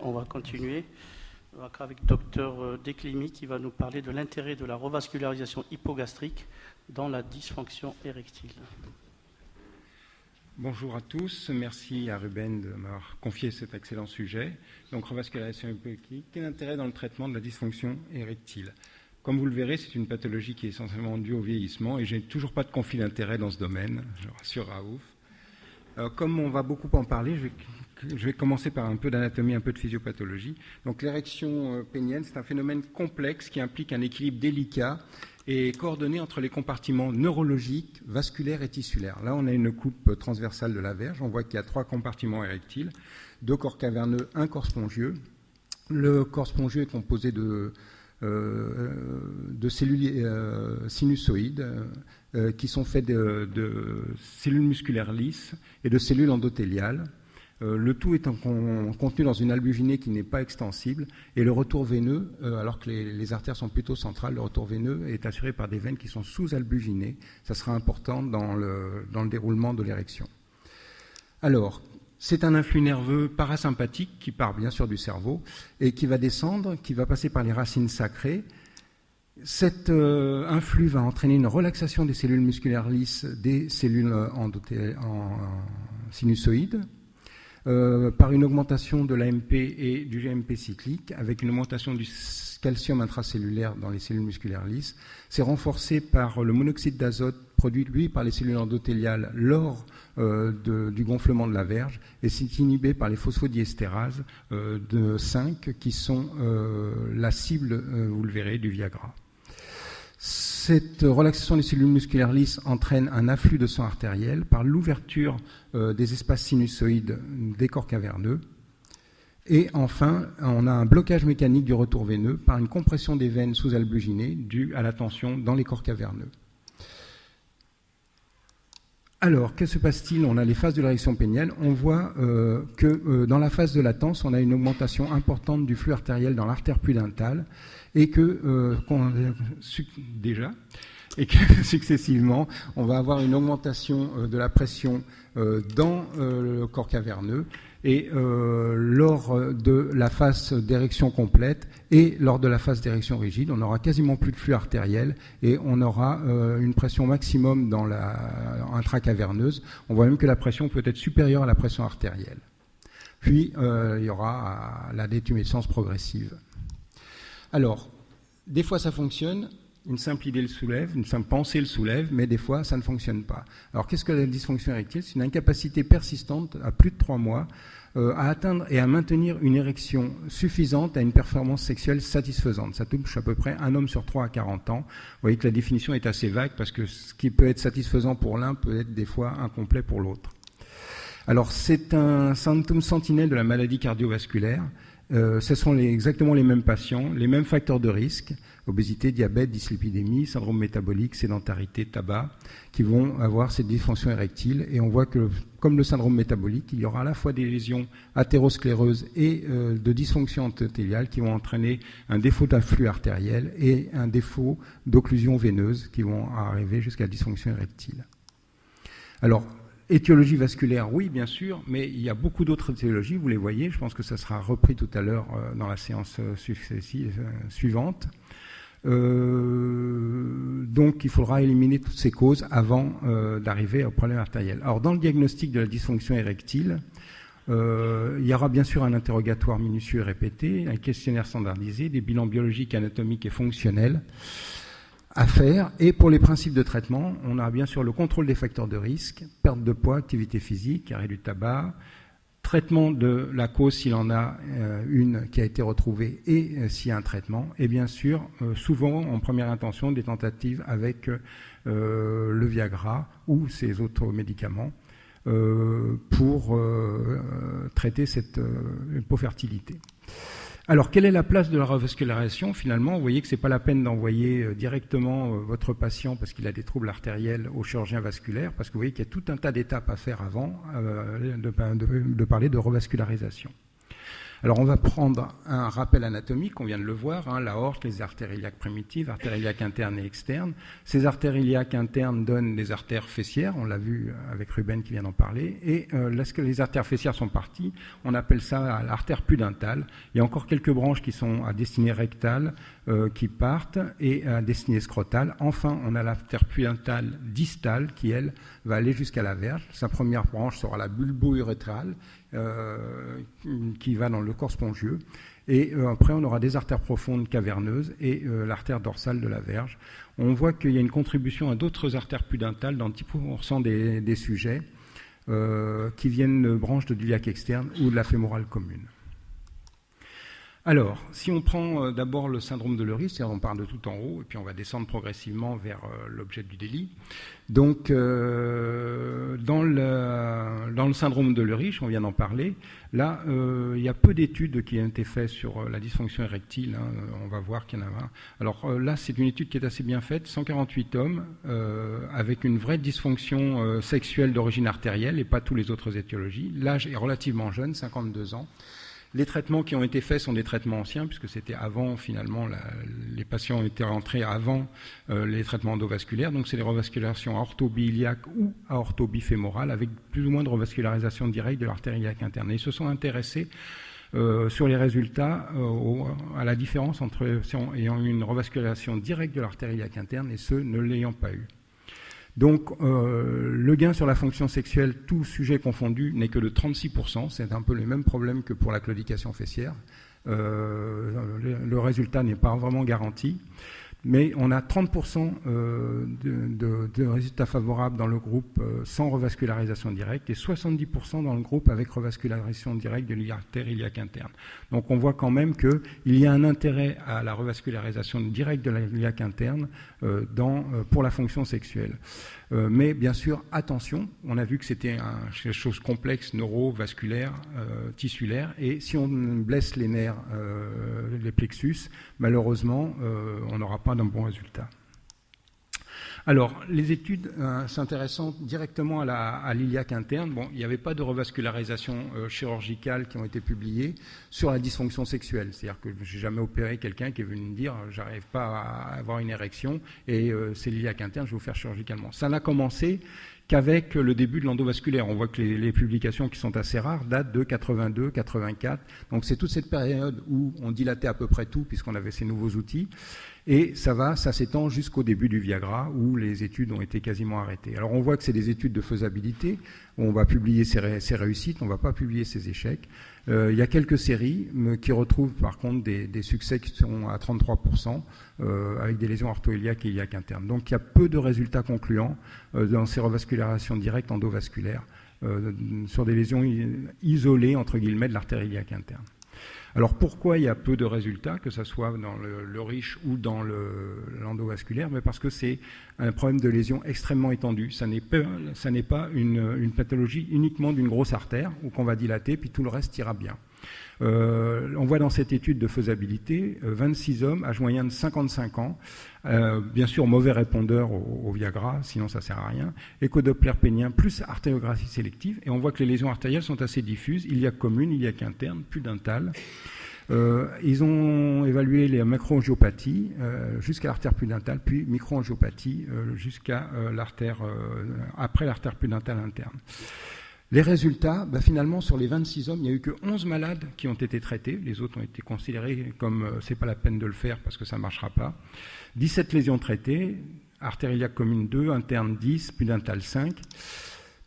On va continuer avec Dr Desclimy qui va nous parler de l'intérêt de la revascularisation hypogastrique dans la dysfonction érectile. Bonjour à tous, merci à Ruben de m'avoir confié cet excellent sujet. Donc, revascularisation hypogastrique, quel intérêt dans le traitement de la dysfonction érectile? Comme vous le verrez, c'est une pathologie qui est essentiellement due au vieillissement et je n'ai toujours pas de conflit d'intérêt dans ce domaine, je rassure Raouf. Comme on va beaucoup en parler, je vais commencer par un peu d'anatomie, un peu de physiopathologie. Donc l'érection pénienne, c'est un phénomène complexe qui implique un équilibre délicat et coordonné entre les compartiments neurologiques, vasculaires et tissulaires. Là, on a une coupe transversale de la verge. On voit qu'il y a 3 compartiments érectiles, 2 corps caverneux, 1 corps spongieux. Le corps spongieux est composé de cellules sinusoïdes qui sont faites de cellules musculaires lisses et de cellules endothéliales. Le tout étant contenu dans une albuginée qui n'est pas extensible et le retour veineux, alors que les artères sont plutôt centrales, le retour veineux est assuré par des veines qui sont sous-albuginées. Ça sera important dans le déroulement de l'érection. Alors, c'est un influx nerveux parasympathique qui part bien sûr du cerveau et qui va descendre, qui va passer par les racines sacrées. Cet influx va entraîner une relaxation des cellules musculaires lisses, des cellules sinusoïdes, par une augmentation de l'AMP et du GMP cyclique, avec une augmentation du calcium intracellulaire dans les cellules musculaires lisses. C'est renforcé par le monoxyde d'azote produit, lui, par les cellules endothéliales lors du gonflement de la verge, et c'est inhibé par les phosphodiesterase de 5 qui sont la cible, vous le verrez, du Viagra. Cette relaxation des cellules musculaires lisses entraîne un afflux de sang artériel par l'ouverture des espaces sinusoïdes des corps caverneux. Et enfin, on a un blocage mécanique du retour veineux par une compression des veines sous-albuginées due à la tension dans les corps caverneux. Alors, que se passe-t-il? On a les phases de l'érection pénienne. On voit que dans la phase de latence, on a une augmentation importante du flux artériel dans l'artère pudendale et que successivement, on va avoir une augmentation de la pression dans le corps caverneux et lors de la phase d'érection complète et lors de la phase d'érection rigide, on n'aura quasiment plus de flux artériel et on aura une pression maximum dans intracaverneuse. On voit même que la pression peut être supérieure à la pression artérielle. Puis, il y aura la détumescence progressive. Alors, des fois ça fonctionne, une simple idée le soulève, une simple pensée le soulève, mais des fois ça ne fonctionne pas. Alors qu'est-ce que la dysfonction érectile? C'est une incapacité persistante à plus de 3 mois à atteindre et à maintenir une érection suffisante à une performance sexuelle satisfaisante. Ça touche à peu près un homme sur 3 à 40 ans. Vous voyez que la définition est assez vague parce que ce qui peut être satisfaisant pour l'un peut être des fois incomplet pour l'autre. Alors c'est un symptôme sentinelle de la maladie cardiovasculaire. Ce sont exactement les mêmes patients, les mêmes facteurs de risque, obésité, diabète, dyslipidémie, syndrome métabolique, sédentarité, tabac, qui vont avoir cette dysfonction érectile. Et on voit que, comme le syndrome métabolique, il y aura à la fois des lésions athéroscléreuses et de dysfonction endothéliale qui vont entraîner un défaut d'afflux artériel et un défaut d'occlusion veineuse qui vont arriver jusqu'à la dysfonction érectile. Alors, étiologie vasculaire, oui, bien sûr, mais il y a beaucoup d'autres étiologies, vous les voyez, je pense que ça sera repris tout à l'heure dans la séance suivante. Donc, il faudra éliminer toutes ces causes avant d'arriver au problème artériel. Alors, dans le diagnostic de la dysfonction érectile, il y aura bien sûr un interrogatoire minutieux et répété, un questionnaire standardisé, des bilans biologiques, anatomiques et fonctionnels à faire. Et pour les principes de traitement, on a bien sûr le contrôle des facteurs de risque, perte de poids, activité physique, arrêt du tabac, traitement de la cause s'il en a une qui a été retrouvée et s'il y a un traitement, et bien sûr, souvent en première intention, des tentatives avec le Viagra ou ces autres médicaments pour traiter cette hypofertilité. Alors, quelle est la place de la revascularisation? Finalement, vous voyez que ce n'est pas la peine d'envoyer directement votre patient parce qu'il a des troubles artériels au chirurgien vasculaire, parce que vous voyez qu'il y a tout un tas d'étapes à faire avant de parler de revascularisation. Alors on va prendre un rappel anatomique, on vient de le voir, l'aorte, les artères iliaques primitives, artères iliaques internes et externes. Ces artères iliaques internes donnent des artères fessières, on l'a vu avec Ruben qui vient d'en parler, et lorsque les artères fessières sont parties, on appelle ça l'artère pudentale. Il y a encore quelques branches qui sont à destinée rectale qui partent et à destinée scrotale. Enfin, on a l'artère pudentale distale qui, elle, va aller jusqu'à la verge. Sa première branche sera la bulbo-urétrale qui va dans le corps spongieux. Et après, on aura des artères profondes caverneuses et l'artère dorsale de la verge. On voit qu'il y a une contribution à d'autres artères pudentales dans 10% des sujets qui viennent de branches de l'iliaque externe ou de la fémorale commune. Alors, si on prend d'abord le syndrome de Leuris, c'est-à-dire on part de tout en haut et puis on va descendre progressivement vers l'objet du délit. Donc, dans le syndrome de Leuris, on vient d'en parler, là, il y a peu d'études qui ont été faites sur la dysfonction érectile. On va voir qu'il y en a 20. Alors là, c'est une étude qui est assez bien faite, 148 hommes avec une vraie dysfonction sexuelle d'origine artérielle et pas tous les autres étiologies. L'âge est relativement jeune, 52 ans. Les traitements qui ont été faits sont des traitements anciens, puisque c'était avant, finalement, les patients ont été rentrés avant les traitements endovasculaires. Donc, c'est des revascularisations aorto-biliaques ou aorto-bifémorales, avec plus ou moins de revascularisation directe de l'artère iliaque interne. Et ils se sont intéressés sur les résultats à la différence entre ceux ayant eu une revascularisation directe de l'artère iliaque interne et ceux ne l'ayant pas eu. Donc, le gain sur la fonction sexuelle, tout sujet confondu, n'est que de 36%. C'est un peu le même problème que pour la claudication fessière. Le résultat n'est pas vraiment garanti. Mais on a 30% de résultats favorables dans le groupe sans revascularisation directe et 70% dans le groupe avec revascularisation directe de l'artère iliaque interne. Donc on voit quand même qu'il y a un intérêt à la revascularisation directe de l'iliaque interne pour la fonction sexuelle. Mais bien sûr, attention, on a vu que c'était quelque chose de complexe, neurovasculaire, tissulaire, et si on blesse les nerfs, les plexus, malheureusement, on n'aura pas d'un bon résultat. Alors, les études s'intéressant directement à l'iliaque interne, bon, il n'y avait pas de revascularisation chirurgicale qui ont été publiées sur la dysfonction sexuelle. C'est-à-dire que je n'ai jamais opéré quelqu'un qui est venu me dire « j'arrive pas à avoir une érection et c'est l'iliaque interne, je vais vous faire chirurgicalement ». Ça n'a commencé qu'avec le début de l'endovasculaire. On voit que les publications qui sont assez rares datent de 82, 84. Donc c'est toute cette période où on dilatait à peu près tout puisqu'on avait ces nouveaux outils. Et ça s'étend jusqu'au début du Viagra où les études ont été quasiment arrêtées. Alors on voit que c'est des études de faisabilité. On va publier ses réussites, on ne va pas publier ses échecs. Il y a quelques séries qui retrouvent par contre des succès qui sont à 33% avec des lésions orthoiliaques et iliaques internes. Donc il y a peu de résultats concluants dans ces revascularisations directes endovasculaires sur des lésions isolées entre guillemets de l'artère iliaque interne. Alors pourquoi il y a peu de résultats, que ce soit dans le riche ou dans l'endovasculaire? Mais parce que c'est un problème de lésion extrêmement étendu. Ça n'est pas une pathologie uniquement d'une grosse artère où qu'on va dilater puis tout le reste ira bien. On voit dans cette étude de faisabilité 26 hommes, âge moyen de 55 ans, bien sûr mauvais répondeur au Viagra, sinon ça ne sert à rien, échodoppler pénien plus artériographie sélective, et on voit que les lésions artérielles sont assez diffuses, iliaque commune, iliaque interne, pudentale. Ils ont évalué les macroangiopathies jusqu'à l'artère pudentale, puis microangiopathies jusqu'à après l'artère pudentale interne. Les résultats, finalement, sur les 26 hommes, il n'y a eu que 11 malades qui ont été traités. Les autres ont été considérés comme c'est pas la peine de le faire parce que ça ne marchera pas. 17 lésions traitées, artère iliaque commune 2, interne 10, pudentale 5.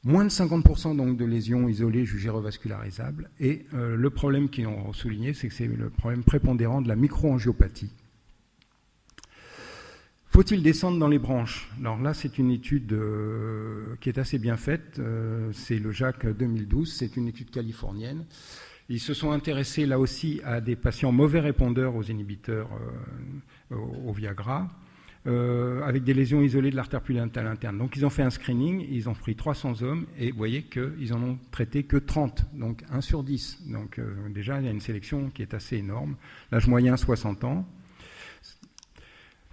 Moins de 50% donc de lésions isolées jugées revascularisables. Et le problème qu'ils ont souligné, c'est que c'est le problème prépondérant de la microangiopathie. Faut-il descendre dans les branches? Alors là, c'est une étude qui est assez bien faite. C'est le JAC 2012. C'est une étude californienne. Ils se sont intéressés là aussi à des patients mauvais répondeurs aux inhibiteurs au Viagra, avec des lésions isolées de l'artère pudentale interne. Donc ils ont fait un screening, ils ont pris 300 hommes et vous voyez qu'ils en ont traité que 30, donc 1 sur 10. Donc déjà, il y a une sélection qui est assez énorme. L'âge moyen, 60 ans.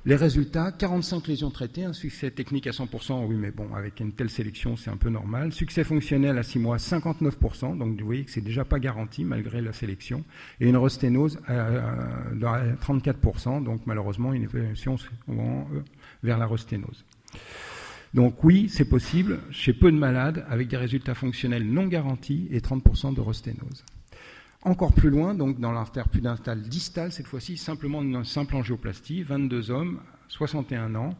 Les résultats, 45 lésions traitées, un succès technique à 100%, oui, mais bon, avec une telle sélection, c'est un peu normal. Succès fonctionnel à 6 mois, 59%, donc vous voyez que c'est déjà pas garanti malgré la sélection. Et une rosténose à 34%, donc malheureusement, une évolution souvent vers la rosténose. Donc oui, c'est possible chez peu de malades, avec des résultats fonctionnels non garantis et 30% de rosténose. Encore plus loin, donc dans l'artère pudendale distale, cette fois-ci, simplement une simple angioplastie, 22 hommes, 61 ans,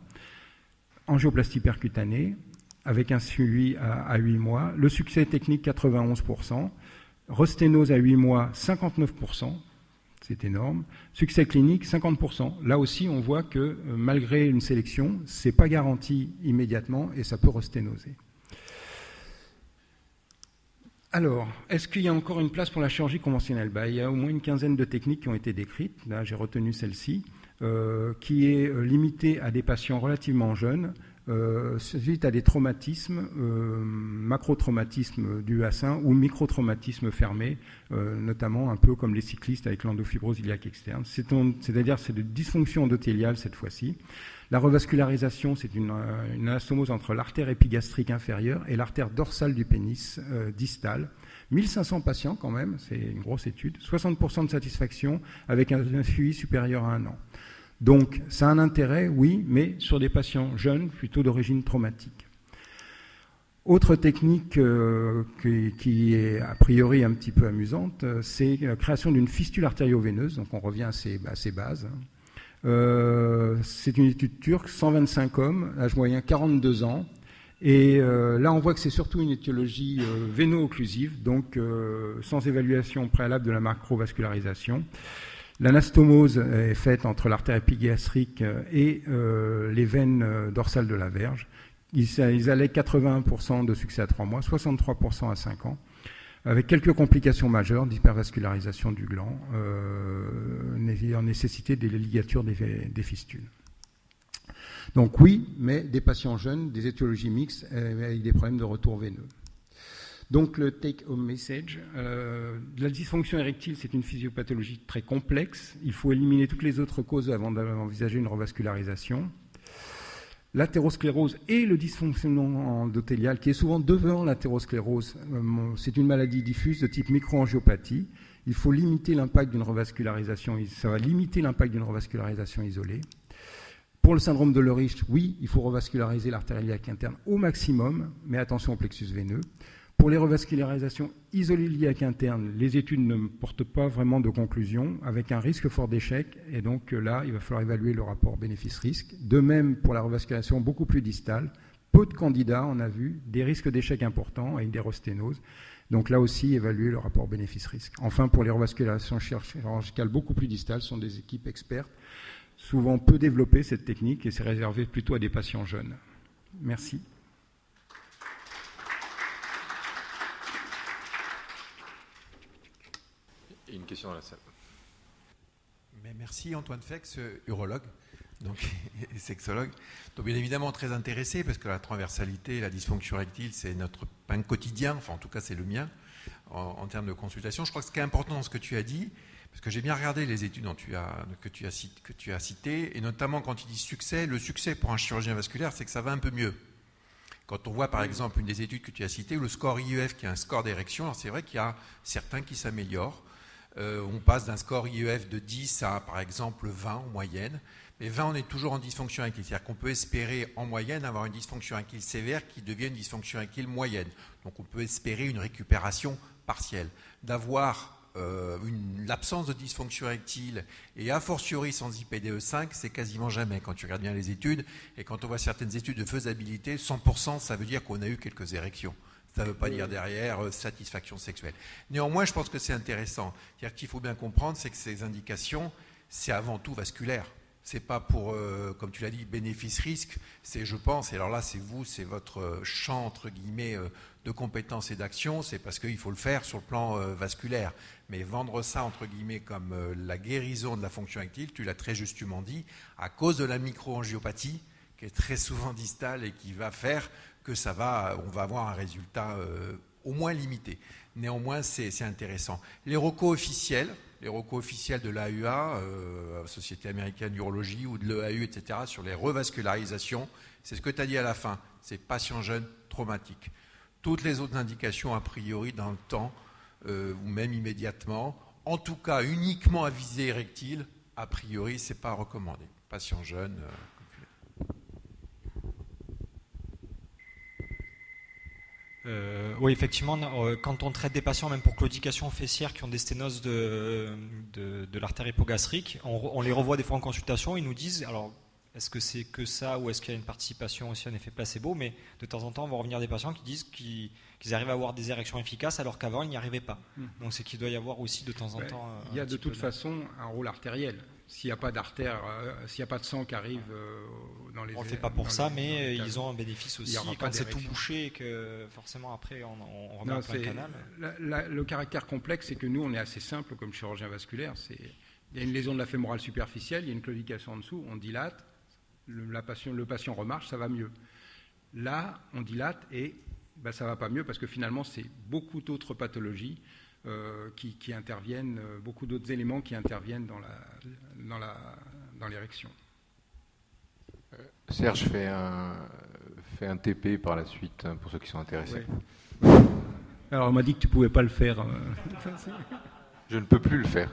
angioplastie percutanée, avec un suivi à 8 mois. Le succès technique, 91%. Rosténose à 8 mois, 59%. C'est énorme. Succès clinique, 50%. Là aussi, on voit que malgré une sélection, ce n'est pas garanti immédiatement et ça peut rosténoser. Alors, est-ce qu'il y a encore une place pour la chirurgie conventionnelle ? Il y a au moins une quinzaine de techniques qui ont été décrites. Là, j'ai retenu celle-ci, qui est limitée à des patients relativement jeunes, suite à des traumatismes, macrotraumatismes du bassin ou microtraumatismes fermés, notamment un peu comme les cyclistes avec l'endofibrose iliaque externe. C'est-à-dire c'est de dysfonction endothéliale cette fois-ci. La revascularisation, c'est une anastomose entre l'artère épigastrique inférieure et l'artère dorsale du pénis distale. 1500 patients quand même, c'est une grosse étude. 60% de satisfaction avec un suivi supérieur à 1 an. Donc, ça a un intérêt, oui, mais sur des patients jeunes, plutôt d'origine traumatique. Autre technique qui est a priori un petit peu amusante, c'est la création d'une fistule artério-veineuse. Donc, on revient à ces bases. C'est une étude turque, 125 hommes, âge moyen 42 ans. Et là, on voit que c'est surtout une étiologie véno-occlusive, donc sans évaluation préalable de la macrovascularisation. L'anastomose est faite entre l'artère épigastrique et les veines dorsales de la verge. Ils allaient 81% de succès à 3 mois, 63% à 5 ans, avec quelques complications majeures d'hypervascularisation du gland, ayant nécessité des ligatures des fistules. Donc oui, mais des patients jeunes, des étiologies mixtes, avec des problèmes de retour veineux. Donc le take-home message, la dysfonction érectile, c'est une physiopathologie très complexe. Il faut éliminer toutes les autres causes avant d'envisager une revascularisation. L'athérosclérose et le dysfonctionnement endothélial, qui est souvent devant l'athérosclérose, c'est une maladie diffuse de type microangiopathie. Il faut limiter l'impact d'une revascularisation, ça va limiter l'impact d'une revascularisation isolée. Pour le syndrome de Lorich, oui, il faut revasculariser l'artère iliaque interne au maximum, mais attention au plexus veineux. Pour les revascularisations isolées iliaques internes, les études ne portent pas vraiment de conclusion, avec un risque fort d'échec, et donc là, il va falloir évaluer le rapport bénéfice-risque. De même, pour la revascularisation beaucoup plus distale, peu de candidats, on a vu, des risques d'échec importants avec des rosténoses. Donc là aussi, évaluer le rapport bénéfice-risque. Enfin, pour les revascularisations chirurgicales beaucoup plus distales, ce sont des équipes expertes, souvent peu développées cette technique, et c'est réservé plutôt à des patients jeunes. Merci. Et une question dans la salle. Mais merci Antoine Fex, urologue donc, et sexologue. Donc bien évidemment très intéressé parce que la transversalité, la dysfonction érectile, c'est notre pain quotidien, enfin en tout cas c'est le mien en termes de consultation. Je crois que ce qui est important dans ce que tu as dit, parce que j'ai bien regardé les études que tu as citées, et notamment quand tu dis succès, le succès pour un chirurgien vasculaire, c'est que ça va un peu mieux. Quand on voit par exemple une des études que tu as citées, le score IEF qui est un score d'érection, alors c'est vrai qu'il y a certains qui s'améliorent. On passe d'un score IEF de 10 à par exemple 20 en moyenne. Mais 20, on est toujours en dysfonction érectile. C'est-à-dire qu'on peut espérer en moyenne avoir une dysfonction érectile sévère qui devient une dysfonction érectile moyenne. Donc on peut espérer une récupération partielle. D'avoir l'absence de dysfonction érectile et a fortiori sans IPDE5, c'est quasiment jamais quand tu regardes bien les études. Et quand on voit certaines études de faisabilité, 100%, ça veut dire qu'on a eu quelques érections. Ça ne veut pas dire derrière satisfaction sexuelle. Néanmoins, je pense que c'est intéressant. C'est-à-dire qu'il faut bien comprendre, c'est que ces indications, c'est avant tout vasculaire. C'est pas pour, comme tu l'as dit, bénéfice-risque. C'est, je pense, et alors là, c'est votre champ, entre guillemets, de compétences et d'action. C'est parce qu'il faut le faire sur le plan vasculaire. Mais vendre ça, entre guillemets, comme la guérison de la fonction érectile, tu l'as très justement dit, à cause de la microangiopathie, qui est très souvent distale et qui va faire que on va avoir un résultat au moins limité. Néanmoins, c'est intéressant. Les recos officiels de l'AUA, Société américaine d'urologie, ou de l'EAU, etc., sur les revascularisations, c'est ce que tu as dit à la fin, c'est patient jeune traumatique. Toutes les autres indications, a priori, dans le temps, ou même immédiatement, en tout cas uniquement à visée érectile, a priori, ce n'est pas recommandé. Patient jeune. Oui, effectivement, quand on traite des patients, même pour claudication fessière, qui ont des sténoses de l'artère hypogastrique, on les revoit des fois en consultation, ils nous disent, alors, est-ce que c'est que ça ou est-ce qu'il y a une participation aussi, un effet placebo, mais de temps en temps, on va revenir des patients qui disent qu'ils arrivent à avoir des érections efficaces alors qu'avant, ils n'y arrivaient pas. Donc, c'est qu'il doit y avoir aussi de temps en temps... Il y a de toute façon un rôle artériel. S'il n'y a pas d'artère, s'il n'y a pas de sang qui arrive dans les... On ne le fait pas pour ça, mais ils ont un bénéfice aussi quand c'est tout bouché et que forcément après on remet en plein canal. Le caractère complexe, c'est que nous, on est assez simple comme chirurgien vasculaire. Il y a une lésion de la fémorale superficielle, il y a une claudication en dessous, on dilate, le patient remarche, ça va mieux. Là, on dilate et ça ne va pas mieux parce que finalement, c'est beaucoup d'autres pathologies qui interviennent, beaucoup d'autres éléments qui interviennent dans l'érection. Serge fait un TP par la suite pour ceux qui sont intéressés. Ouais. Alors on m'a dit que tu ne pouvais pas le faire. Je ne peux plus le faire.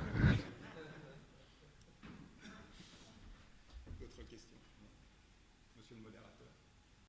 D'autres questions ?